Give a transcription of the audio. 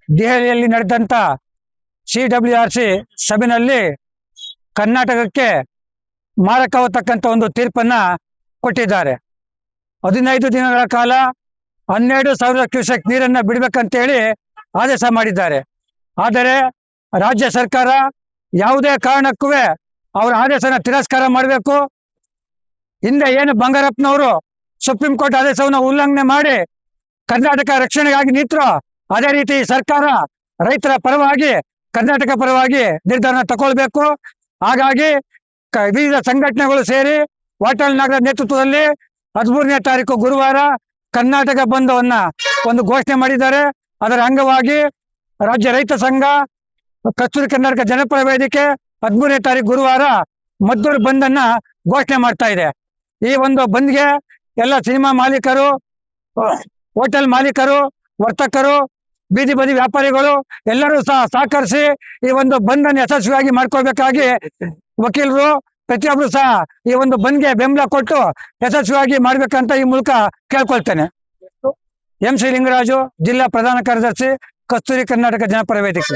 ದೆಹಲಿಯಲ್ಲಿ ನಡೆದಂತ CWRC ಸಭೆಯಲ್ಲಿ ಕರ್ನಾಟಕಕ್ಕೆ ಮಾರಕವಾಗತಕ್ಕಂಥ ಒಂದು ತೀರ್ಪನ್ನ ಕೊಟ್ಟಿದ್ದಾರೆ. 15 ದಿನಗಳ ಕಾಲ 12,000 ಕ್ಯೂಸೆಕ್ ನೀರನ್ನ ಬಿಡಬೇಕಂತೇಳಿ ಆದೇಶ ಮಾಡಿದ್ದಾರೆ. ಆದರೆ ರಾಜ್ಯ ಸರ್ಕಾರ ಯಾವುದೇ ಕಾರಣಕ್ಕೂ ಅವರ ಆದೇಶನ ತಿರಸ್ಕಾರ ಮಾಡಬೇಕು. ಹಿಂದೆ ಏನು ಬಂಗಾರಪ್ಪನವರು ಸುಪ್ರೀಂ ಕೋರ್ಟ್ ಆದೇಶವನ್ನು ಉಲ್ಲಂಘನೆ ಮಾಡಿ ಕರ್ನಾಟಕ ರಕ್ಷಣೆಗಾಗಿ ನಿಂತರು, ಅದೇ ರೀತಿ ಸರ್ಕಾರ ರೈತರ ಪರವಾಗಿ ಕರ್ನಾಟಕ ಪರವಾಗಿ ನಿರ್ಧಾರ ತಗೊಳ್ಬೇಕು. ಹಾಗಾಗಿ ವಿವಿಧ ಸಂಘಟನೆಗಳು ಸೇರಿ ವಾಟಾಳ್ ನಾಗರಾಜ್ ನೇತೃತ್ವದಲ್ಲಿ 13ನೇ ತಾರೀಕು ಗುರುವಾರ ಕರ್ನಾಟಕ ಬಂಧವನ್ನ ಒಂದು ಘೋಷಣೆ ಮಾಡಿದ್ದಾರೆ. ಅದರ ಅಂಗವಾಗಿ ರಾಜ್ಯ ರೈತ ಸಂಘ, ಕಸ್ತೂರಿ ಕರ್ನಾಟಕ ಜನಪರ ವೇದಿಕೆ 13ನೇ ತಾರೀಕು ಗುರುವಾರ ಮದ್ದೂರು ಬಂದ್ ಅನ್ನ ಘೋಷಣೆ ಮಾಡ್ತಾ ಇದೆ. ಈ ಒಂದು ಬಂದ್ಗೆ ಎಲ್ಲ ಸಿನಿಮಾ ಮಾಲೀಕರು, ಹೋಟೆಲ್ ಮಾಲೀಕರು, ವರ್ತಕರು, ಬೀದಿ ಬದಿ ವ್ಯಾಪಾರಿಗಳು ಎಲ್ಲರೂ ಸಹ ಸಹಕರಿಸಿ ಈ ಒಂದು ಬಂದ್ ಅನ್ನು ಯಶಸ್ವಿಯಾಗಿ ಮಾಡ್ಕೋಬೇಕಾಗಿ ವಕೀಲರು ಪ್ರತಿಯೊಬ್ಬರು ಸಹ ಈ ಒಂದು ಬಂದ್ಗೆ ಬೆಂಬಲ ಕೊಟ್ಟು ಯಶಸ್ವಿಯಾಗಿ ಮಾಡ್ಬೇಕಂತ ಈ ಮೂಲಕ ಕೇಳ್ಕೊಳ್ತೇನೆ. MC ಲಿಂಗರಾಜು, ಜಿಲ್ಲಾ ಪ್ರಧಾನ ಕಾರ್ಯದರ್ಶಿ, ಕಸ್ತೂರಿ ಕರ್ನಾಟಕ ಜನಪರ ವೇದಿಕೆ.